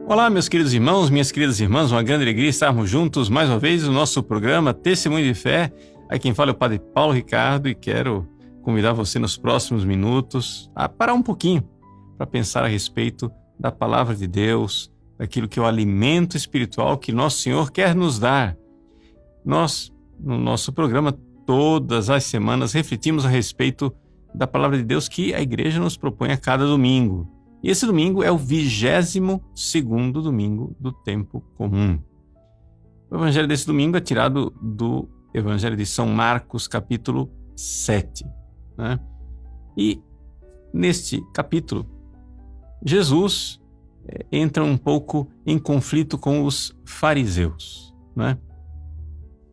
Olá, meus queridos irmãos, minhas queridas irmãs, uma grande alegria estarmos juntos mais uma vez no nosso programa Testemunho de Fé. Aqui quem fala é o Padre Paulo Ricardo e quero convidar você nos próximos minutos a parar um pouquinho para pensar a respeito da Palavra de Deus, daquilo que é o alimento espiritual que Nosso Senhor quer nos dar. Nós, no nosso programa, todas as semanas refletimos a respeito da Palavra de Deus que a Igreja nos propõe a cada domingo. E esse domingo é o 22º domingo do tempo comum. O evangelho desse domingo é tirado do Evangelho de São Marcos, capítulo 7. Né? E neste capítulo, Jesus entra um pouco em conflito com os fariseus. Né?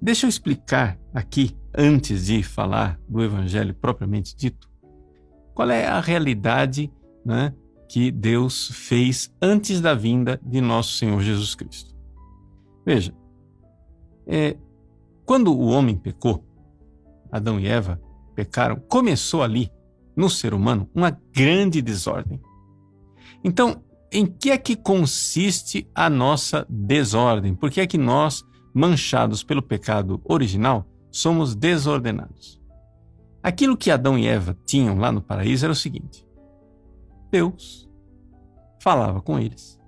Deixa eu explicar aqui, antes de falar do evangelho propriamente dito, qual é a realidade, né, que Deus fez antes da vinda de nosso Senhor Jesus Cristo. Veja, quando o homem pecou, Adão e Eva pecaram, começou ali, no ser humano, uma grande desordem. Então, em que é que consiste a nossa desordem? Por que é que nós, manchados pelo pecado original, somos desordenados? Aquilo que Adão e Eva tinham lá no paraíso era o seguinte: Deus falava com eles,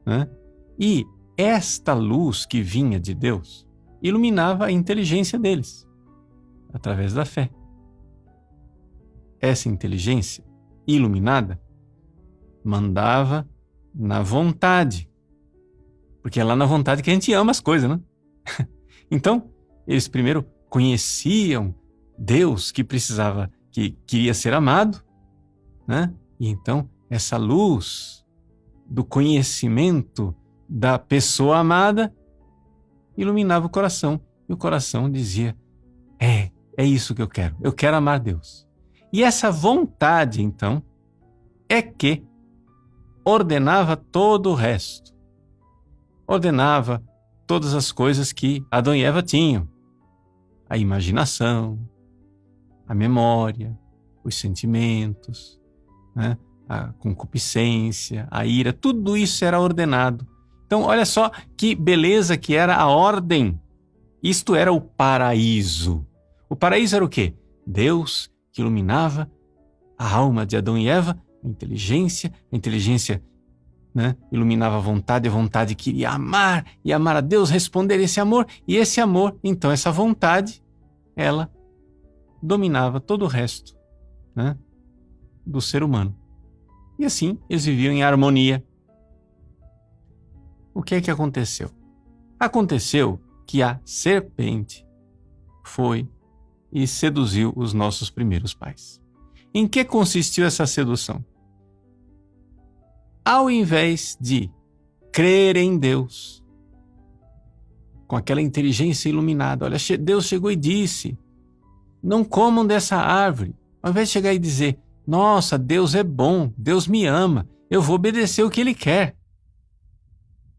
né? E esta luz que vinha de Deus iluminava a inteligência deles, através da fé. Essa inteligência iluminada mandava na vontade, porque é lá na vontade que a gente ama as coisas, né? Então, eles primeiro conheciam Deus que queria ser amado, né? E então, essa luz do conhecimento da pessoa amada iluminava o coração. E o coração dizia, é isso que eu quero amar Deus. E essa vontade, então, é que ordenava todo o resto. Ordenava todas as coisas que Adão e Eva tinham. A imaginação, a memória, os sentimentos, né? A concupiscência, a ira, tudo isso era ordenado. Então, olha só que beleza que era a ordem. Isto era o paraíso. O paraíso era o quê? Deus que iluminava a alma de Adão e Eva, a inteligência, né, iluminava a vontade queria amar e amar a Deus, responder esse amor, e esse amor, então essa vontade, ela dominava todo o resto, né, do ser humano. E assim, eles viviam em harmonia. O que é que aconteceu? Aconteceu que a serpente foi e seduziu os nossos primeiros pais. Em que consistiu essa sedução? Ao invés de crer em Deus, com aquela inteligência iluminada, olha, Deus chegou e disse, não comam dessa árvore. Ao invés de chegar e dizer, nossa, Deus é bom, Deus me ama, eu vou obedecer o que Ele quer.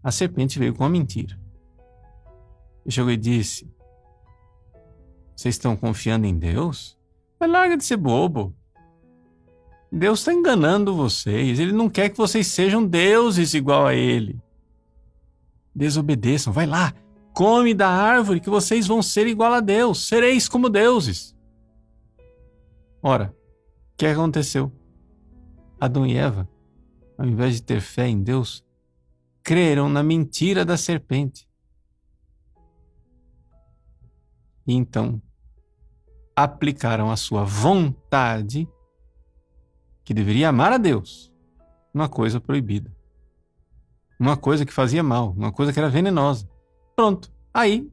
A serpente veio com a mentira. E chegou e disse, vocês estão confiando em Deus? Mas larga de ser bobo. Deus está enganando vocês, Ele não quer que vocês sejam deuses igual a Ele. Desobedeçam, vai lá, come da árvore que vocês vão ser igual a Deus, sereis como deuses. Ora, o que aconteceu? Adão e Eva, ao invés de ter fé em Deus, creram na mentira da serpente. E então, aplicaram a sua vontade, que deveria amar a Deus, uma coisa proibida. Uma coisa que fazia mal, uma coisa que era venenosa. Pronto, aí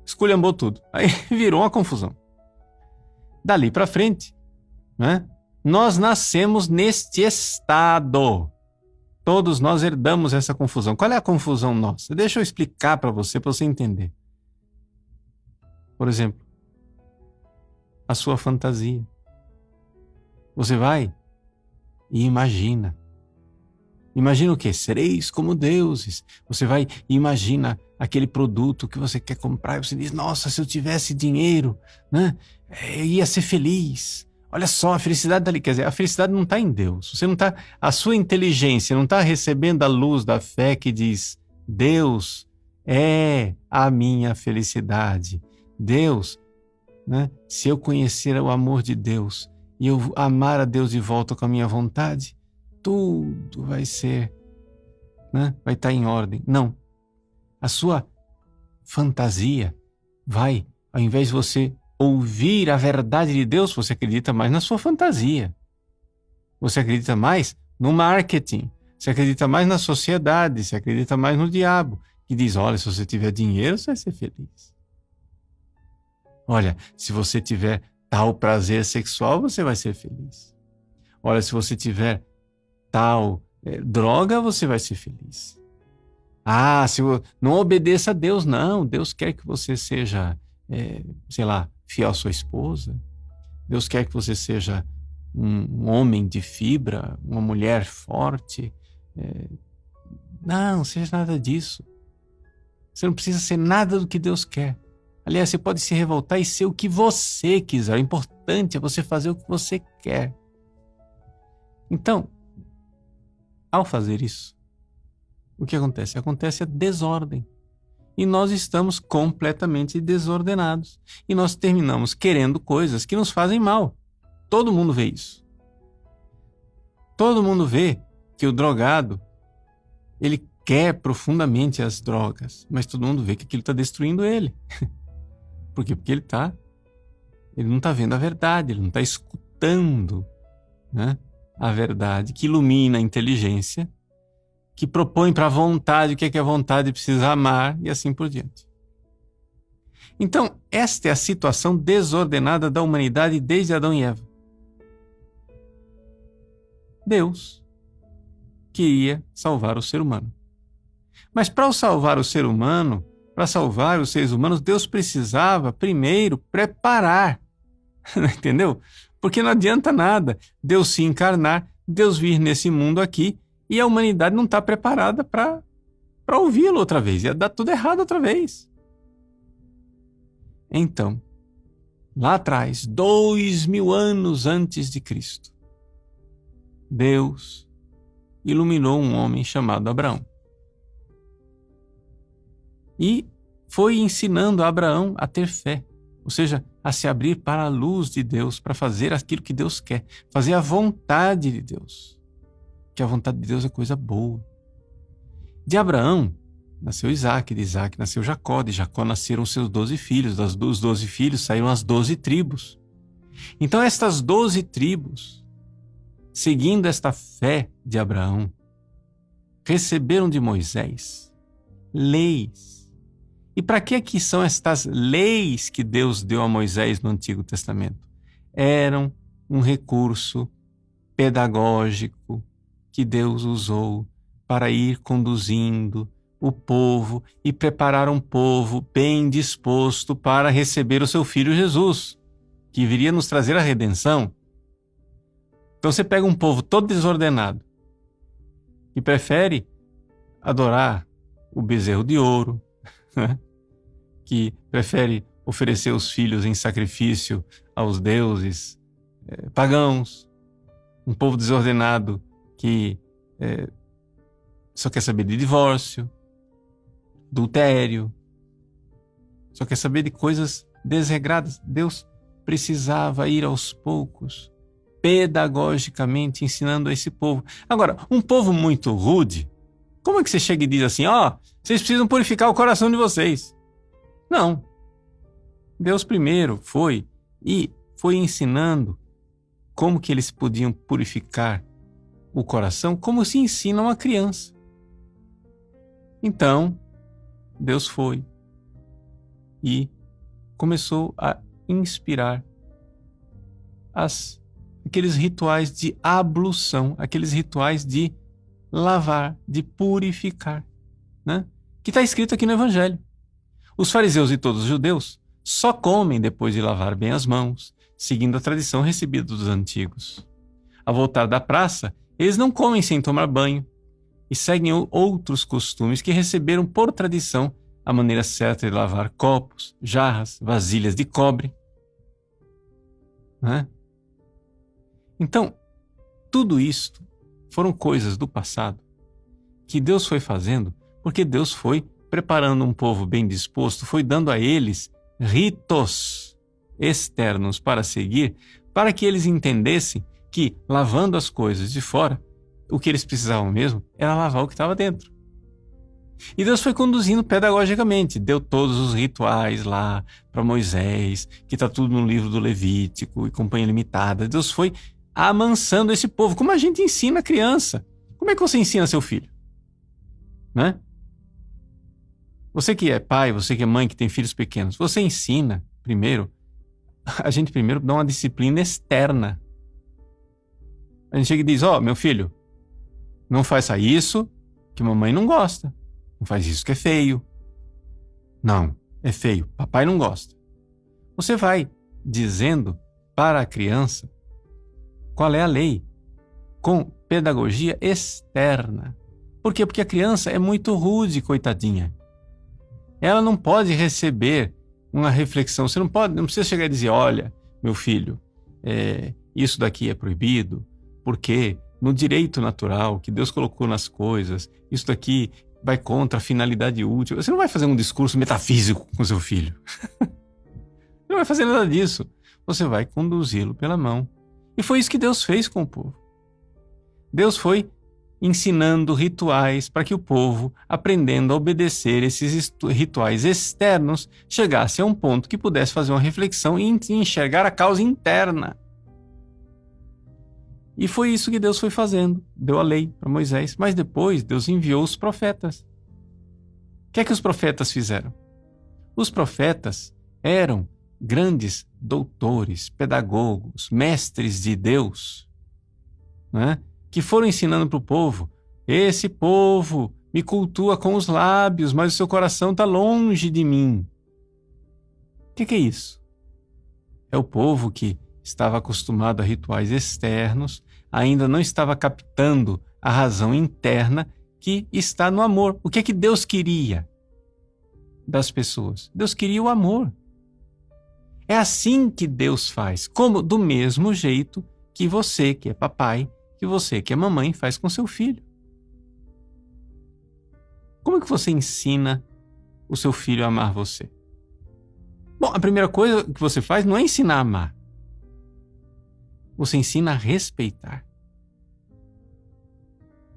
esculhambou tudo. Aí virou uma confusão. Dali para frente, né? Nós nascemos neste estado. Todos nós herdamos essa confusão. Qual é a confusão nossa? Deixa eu explicar para você entender. Por exemplo, a sua fantasia. Você vai e imagina. Imagina o quê? Sereis como deuses. Você vai e imagina aquele produto que você quer comprar e você diz, nossa, se eu tivesse dinheiro, né? Eu ia ser feliz. Olha só, a felicidade está ali. Quer dizer, a felicidade não está em Deus. Você não está, a sua inteligência não está recebendo a luz da fé que diz: Deus é a minha felicidade. Deus, né? Se eu conhecer o amor de Deus e eu amar a Deus de volta com a minha vontade, tudo vai ser, né? Vai estar em ordem. Não. A sua fantasia vai, ao invés de você ouvir a verdade de Deus, você acredita mais na sua fantasia. Você acredita mais no marketing. Você acredita mais na sociedade. Você acredita mais no diabo, que diz: olha, se você tiver dinheiro, você vai ser feliz. Olha, se você tiver tal prazer sexual, você vai ser feliz. Olha, se você tiver tal droga, você vai ser feliz. Ah, não obedeça a Deus, não. Deus quer que você seja, sei lá, fiel à sua esposa. Deus quer que você seja um homem de fibra, uma mulher forte. Não seja nada disso. Você não precisa ser nada do que Deus quer. Aliás, você pode se revoltar e ser o que você quiser. O importante é você fazer o que você quer. Então, ao fazer isso, o que acontece? Acontece a desordem. E nós estamos completamente desordenados. E nós terminamos querendo coisas que nos fazem mal. Todo mundo vê isso. Todo mundo vê que o drogado, ele quer profundamente as drogas, mas todo mundo vê que aquilo está destruindo ele. Por quê? Porque ele não está vendo a verdade, ele não está escutando, né, a verdade que ilumina a inteligência, que propõe para a vontade o que é que a vontade precisa amar e assim por diante. Então, esta é a situação desordenada da humanidade desde Adão e Eva. Deus queria salvar o ser humano. Mas para salvar o ser humano, para salvar os seres humanos, Deus precisava primeiro preparar. Entendeu? Porque não adianta nada Deus se encarnar, Deus vir nesse mundo aqui e a humanidade não está preparada para ouvi-lo outra vez. Ia dar tudo errado outra vez. Então, lá atrás, 2000 anos antes de Cristo, Deus iluminou um homem chamado Abraão. E foi ensinando a Abraão a ter fé, ou seja, a se abrir para a luz de Deus, para fazer aquilo que Deus quer, fazer a vontade de Deus, que a vontade de Deus é coisa boa. De Abraão nasceu Isaac, de Isaac nasceu Jacó, de Jacó nasceram seus 12 filhos, dos 12 filhos saíram as 12 tribos. Então estas 12 tribos, seguindo esta fé de Abraão, receberam de Moisés leis. E para que são estas leis que Deus deu a Moisés no Antigo Testamento? Eram um recurso pedagógico que Deus usou para ir conduzindo o povo e preparar um povo bem disposto para receber o seu Filho Jesus, que viria nos trazer a redenção. Então você pega um povo todo desordenado e prefere adorar o bezerro de ouro, né? Que prefere oferecer os filhos em sacrifício aos deuses pagãos, um povo desordenado que só quer saber de divórcio, adultério, só quer saber de coisas desregradas. Deus precisava ir aos poucos, pedagogicamente ensinando a esse povo. Agora, um povo muito rude, como é que você chega e diz assim: vocês precisam purificar o coração de vocês? Não. Deus primeiro foi ensinando como que eles podiam purificar o coração, como se ensina uma criança. Então, Deus foi e começou a inspirar aqueles rituais de ablução, aqueles rituais de lavar, de purificar, né? Que está escrito aqui no Evangelho. Os fariseus e todos os judeus só comem depois de lavar bem as mãos, seguindo a tradição recebida dos antigos. Ao voltar da praça, eles não comem sem tomar banho e seguem outros costumes que receberam por tradição a maneira certa de lavar copos, jarras, vasilhas de cobre, né? Então, tudo isto foram coisas do passado que Deus foi fazendo porque Deus foi preparando um povo bem disposto, foi dando a eles ritos externos para seguir, para que eles entendessem que, lavando as coisas de fora, o que eles precisavam mesmo era lavar o que estava dentro. E Deus foi conduzindo pedagogicamente, deu todos os rituais lá para Moisés, que está tudo no livro do Levítico e Companhia Limitada. Deus foi amansando esse povo, como a gente ensina a criança. Como é que você ensina seu filho? Né? Você que é pai, você que é mãe, que tem filhos pequenos, você ensina primeiro, a gente primeiro dá uma disciplina externa. A gente chega e diz, meu filho, não faça isso que mamãe não gosta. Não faz isso que é feio. Não, é feio. Papai não gosta. Você vai dizendo para a criança qual é a lei, com pedagogia externa. Por quê? Porque a criança é muito rude, coitadinha. Ela não pode receber uma reflexão. Você não precisa chegar e dizer, olha, meu filho, isso daqui é proibido, porque no direito natural que Deus colocou nas coisas, isso daqui vai contra a finalidade útil. Você não vai fazer um discurso metafísico com seu filho. Não vai fazer nada disso. Você vai conduzi-lo pela mão. E foi isso que Deus fez com o povo. Deus foi ensinando rituais para que o povo, aprendendo a obedecer esses rituais externos, chegasse a um ponto que pudesse fazer uma reflexão e enxergar a causa interna. E foi isso que Deus foi fazendo. Deu a lei para Moisés, mas depois Deus enviou os profetas. O que é que os profetas fizeram? Os profetas eram grandes doutores, pedagogos, mestres de Deus, né? Que foram ensinando para o povo. Esse povo me cultua com os lábios, mas o seu coração está longe de mim. O que é isso? É o povo que estava acostumado a rituais externos, ainda não estava captando a razão interna que está no amor. O que é que Deus queria das pessoas? Deus queria o amor. É assim que Deus faz, como do mesmo jeito que você, que é papai, que você, que é mamãe, faz com seu filho. Como é que você ensina o seu filho a amar você? Bom, a primeira coisa que você faz não é ensinar a amar. Você ensina a respeitar.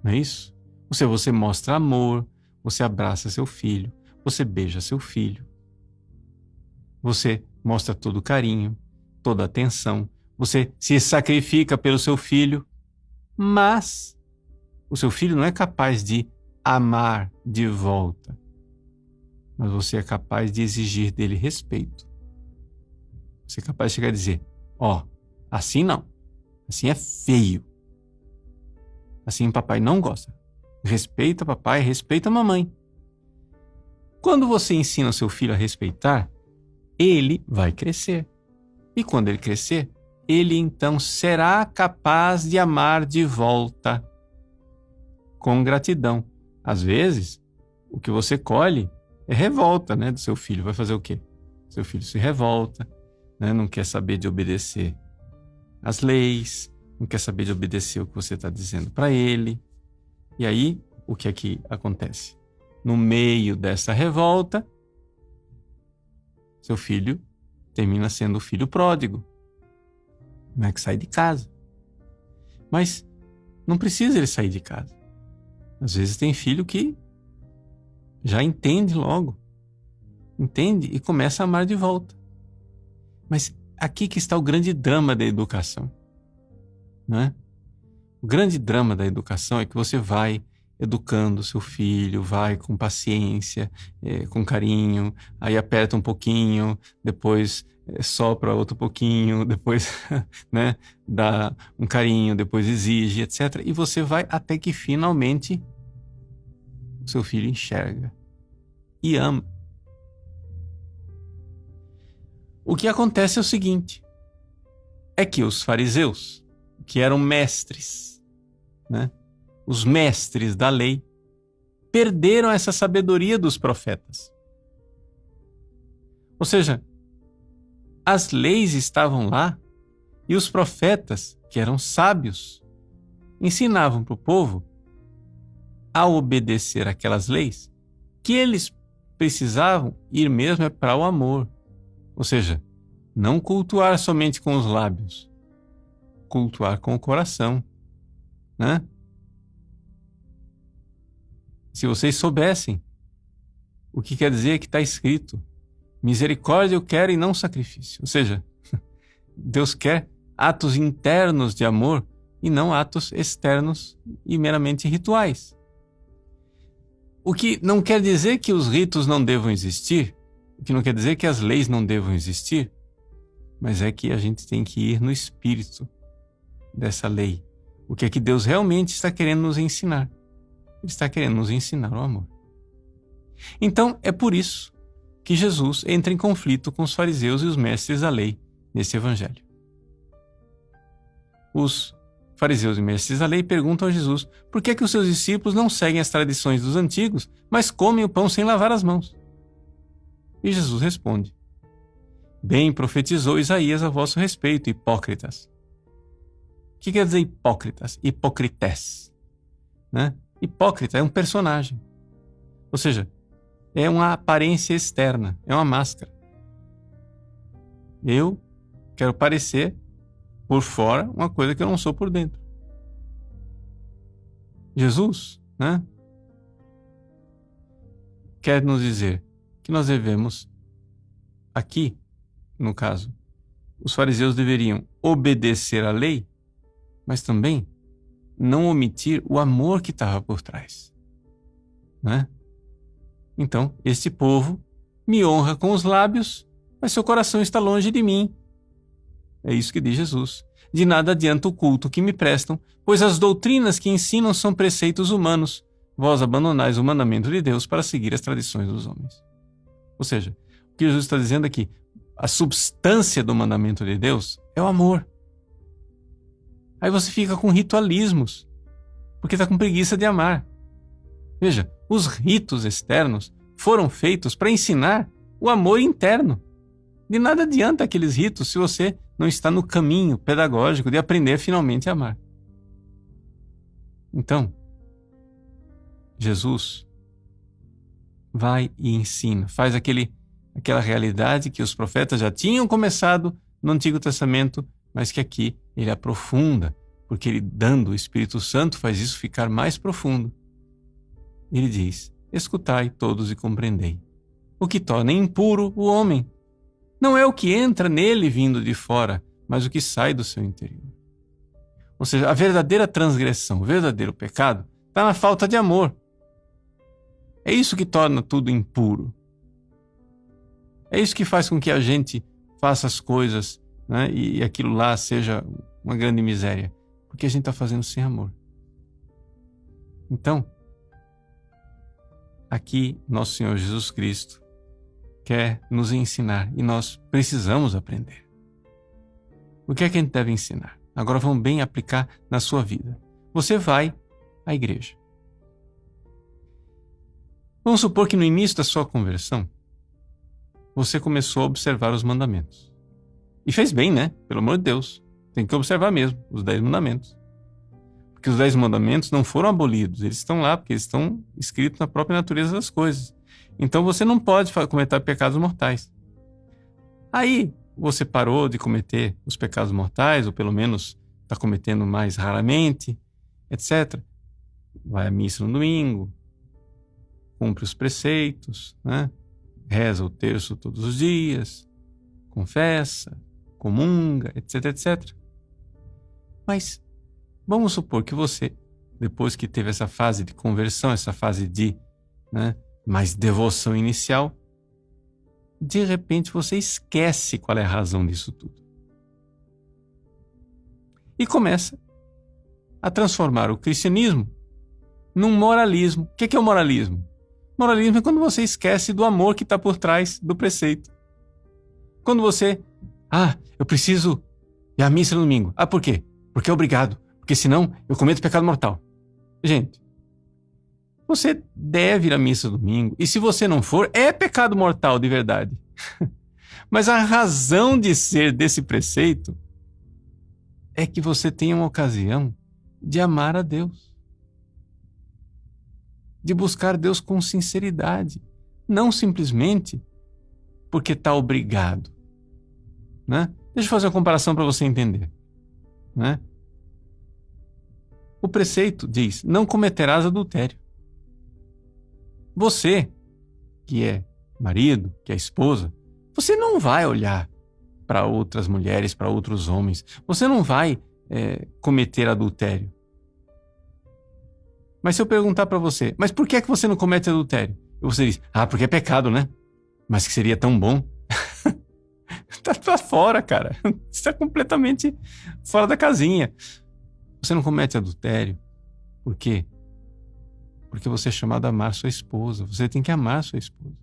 Não é isso? Você mostra amor, você abraça seu filho, você beija seu filho. Você mostra todo o carinho, toda a atenção. Você se sacrifica pelo seu filho, mas o seu filho não é capaz de amar de volta. Mas você é capaz de exigir dele respeito. Você é capaz de chegar e dizer, assim não. Assim é feio. Assim papai não gosta. Respeita papai, respeita mamãe. Quando você ensina o seu filho a respeitar, ele vai crescer. E quando ele crescer, ele então será capaz de amar de volta com gratidão. Às vezes, o que você colhe é revolta, né, do seu filho. Vai fazer o quê? Seu filho se revolta, né, não quer saber de obedecer as leis, não quer saber de obedecer o que você está dizendo para ele. E aí, o que é que acontece? No meio dessa revolta, seu filho termina sendo o filho pródigo, né, que sai de casa. Mas não precisa ele sair de casa. Às vezes tem filho que já entende logo, entende e começa a amar de volta. Mas aqui que está o grande drama da educação, né? O grande drama da educação é que você vai educando o seu filho, vai com paciência, com carinho, aí aperta um pouquinho, depois sopra outro pouquinho, depois né, dá um carinho, depois exige, etc. E você vai até que finalmente o seu filho enxerga e ama. O que acontece é o seguinte, é que os fariseus, que eram mestres, né, os mestres da lei, perderam essa sabedoria dos profetas. Ou seja, as leis estavam lá E os profetas, que eram sábios, ensinavam para o povo a obedecer aquelas leis, que eles precisavam ir mesmo para o amor. Ou seja, não cultuar somente com os lábios, cultuar com o coração, né? Se vocês soubessem o que quer dizer que está escrito, misericórdia eu quero e não sacrifício. Ou seja, Deus quer atos internos de amor e não atos externos e meramente rituais. O que não quer dizer que os ritos não devam existir, o que não quer dizer que as leis não devam existir, mas é que a gente tem que ir no espírito dessa lei. O que é que Deus realmente está querendo nos ensinar? Ele está querendo nos ensinar o amor. Então, é por isso que Jesus entra em conflito com os fariseus e os mestres da lei nesse evangelho. Os fariseus e mestres da lei perguntam a Jesus por que é que os seus discípulos não seguem as tradições dos antigos, mas comem o pão sem lavar as mãos. E Jesus responde: bem profetizou Isaías a vosso respeito, hipócritas. O que quer dizer hipócritas? Hipocrités, né? Hipócrita é um personagem. Ou seja, é uma aparência externa, é uma máscara. Eu quero parecer por fora uma coisa que eu não sou por dentro. Jesus, né, quer nos dizer que nós devemos, aqui, no caso, os fariseus deveriam obedecer à lei, mas também não omitir o amor que estava por trás, né? Então, este povo me honra com os lábios, mas seu coração está longe de mim. É isso que diz Jesus. De nada adianta o culto que me prestam, pois as doutrinas que ensinam são preceitos humanos. Vós abandonais o mandamento de Deus para seguir as tradições dos homens. Ou seja, o que Jesus está dizendo aqui, a substância do mandamento de Deus é o amor. Aí você fica com ritualismos, porque está com preguiça de amar. Veja, os ritos externos foram feitos para ensinar o amor interno. De nada adianta aqueles ritos se você não está no caminho pedagógico de aprender finalmente a amar. Então, Jesus vai e ensina, faz aquela realidade que os profetas já tinham começado no Antigo Testamento, mas que aqui ele aprofunda, porque ele, dando o Espírito Santo, faz isso ficar mais profundo. Ele diz: escutai todos e compreendei. O que torna impuro o homem não é o que entra nele vindo de fora, mas o que sai do seu interior. Ou seja, a verdadeira transgressão, o verdadeiro pecado, está na falta de amor. É isso que torna tudo impuro. É isso que faz com que a gente faça as coisas, né, e aquilo lá seja uma grande miséria, porque a gente está fazendo sem amor. Então, aqui nosso Senhor Jesus Cristo quer nos ensinar e nós precisamos aprender. O que é que a gente deve ensinar? Agora vamos bem aplicar na sua vida. Você vai à igreja. Vamos supor que no início da sua conversão, você começou a observar os mandamentos. E fez bem, né? Pelo amor de Deus. Tem que observar mesmo os 10 mandamentos. Porque os 10 mandamentos não foram abolidos. Eles estão lá porque eles estão escritos na própria natureza das coisas. Então você não pode cometer pecados mortais. Aí você parou de cometer os pecados mortais, ou pelo menos está cometendo mais raramente, etc. Vai à missa no domingo, cumpre os preceitos, né? Reza o terço todos os dias, confessa, comunga, etc, etc. Mas vamos supor que você, depois que teve essa fase de conversão, essa fase de, né, mais devoção inicial, de repente você esquece qual é a razão disso tudo. E começa a transformar o cristianismo num moralismo. O que é o moralismo? Moralismo é quando você esquece do amor que está por trás do preceito. Quando você, eu preciso ir à missa no domingo. Por quê? Porque é obrigado. Porque senão eu cometo pecado mortal. Gente, você deve ir à missa no domingo. E se você não for, é pecado mortal de verdade. Mas a razão de ser desse preceito é que você tenha uma ocasião de amar a Deus, de buscar Deus com sinceridade, não simplesmente porque está obrigado, né? Deixa eu fazer uma comparação para você entender, né? O preceito diz: não cometerás adultério. Você, que é marido, que é esposa, você não vai olhar para outras mulheres, para outros homens. Você não vai cometer adultério. Mas se eu perguntar para você, mas por que é que você não comete adultério? E você diz: porque é pecado, né? Mas que seria tão bom. Tá fora, cara. Isso é completamente fora da casinha. Você não comete adultério. Por quê? Porque você é chamado a amar sua esposa. Você tem que amar sua esposa.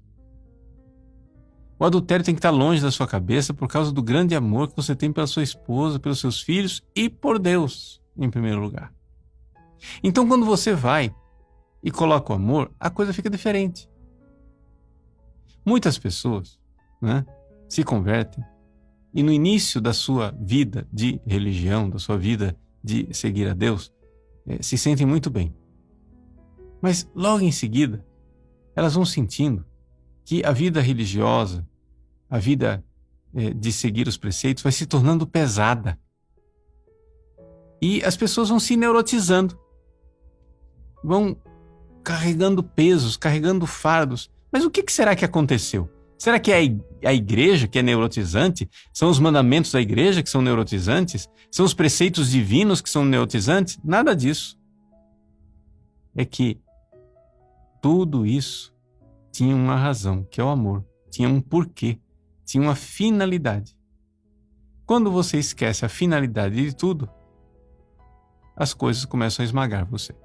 O adultério tem que estar longe da sua cabeça por causa do grande amor que você tem pela sua esposa, pelos seus filhos e por Deus, em primeiro lugar. Então, quando você vai e coloca o amor, a coisa fica diferente. Muitas pessoas, né, se convertem e no início da sua vida de religião, da sua vida de seguir a Deus, se sentem muito bem. Mas logo em seguida, elas vão sentindo que a vida religiosa, a vida de seguir os preceitos vai se tornando pesada. E as pessoas vão se neurotizando, vão carregando pesos, carregando fardos. Mas o que será que aconteceu? Será que é a igreja que é neurotizante? São os mandamentos da igreja que são neurotizantes? São os preceitos divinos que são neurotizantes? Nada disso. É que tudo isso tinha uma razão, que é o amor. Tinha um porquê, tinha uma finalidade. Quando você esquece a finalidade de tudo, as coisas começam a esmagar você.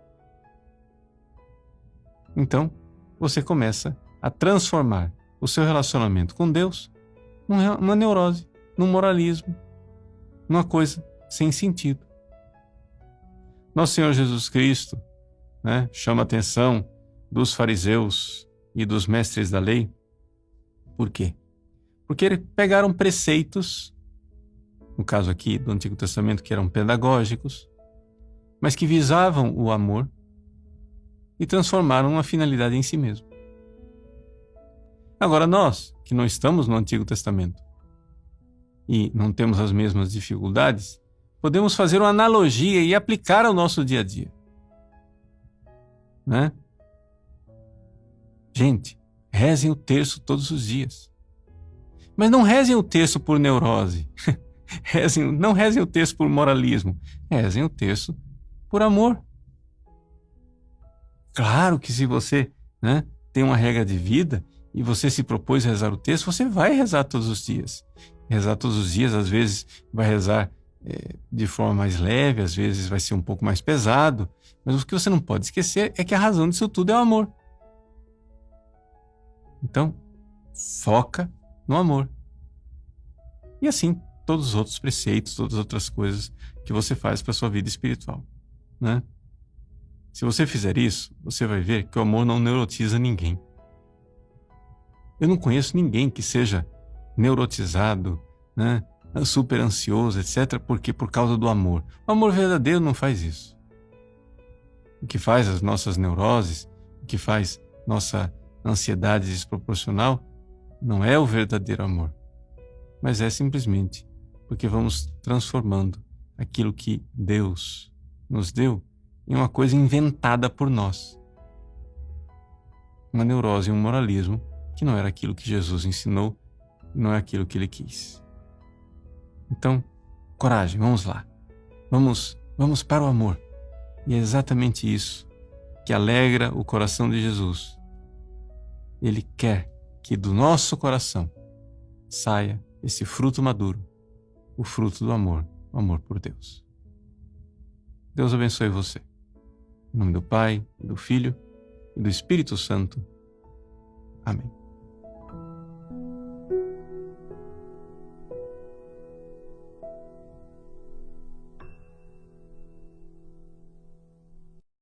Então, você começa a transformar o seu relacionamento com Deus numa neurose, num moralismo, numa coisa sem sentido. Nosso Senhor Jesus Cristo, né, chama a atenção dos fariseus e dos mestres da lei. Por quê? Porque eles pegaram preceitos, no caso aqui do Antigo Testamento, que eram pedagógicos, mas que visavam o amor e transformaram uma finalidade em si mesmo. Agora nós, que não estamos no Antigo Testamento e não temos as mesmas dificuldades, podemos fazer uma analogia e aplicar ao nosso dia a dia, né? Gente, rezem o terço todos os dias. Mas não rezem o terço por neurose. Não rezem o terço por moralismo. Rezem o terço por amor. Claro que se você, né, tem uma regra de vida e você se propôs a rezar o terço, você vai rezar todos os dias. Rezar todos os dias, às vezes vai rezar de forma mais leve, às vezes vai ser um pouco mais pesado. Mas o que você não pode esquecer é que a razão disso tudo é o amor. Então, foca no amor. E assim, todos os outros preceitos, todas as outras coisas que você faz para a sua vida espiritual, né? Se você fizer isso, você vai ver que o amor não neurotiza ninguém. Eu não conheço ninguém que seja neurotizado, né, super ansioso, etc., porque por causa do amor. O amor verdadeiro não faz isso. O que faz as nossas neuroses, o que faz nossa ansiedade desproporcional, não é o verdadeiro amor, mas é simplesmente porque vamos transformando aquilo que Deus nos deu em uma coisa inventada por nós. Uma neurose e um moralismo que não era aquilo que Jesus ensinou, não é aquilo que ele quis. Então, coragem, vamos lá. Vamos para o amor. E é exatamente isso que alegra o coração de Jesus. Ele quer que do nosso coração saia esse fruto maduro, o fruto do amor, o amor por Deus. Deus abençoe você. Em nome do Pai, do Filho e do Espírito Santo. Amém.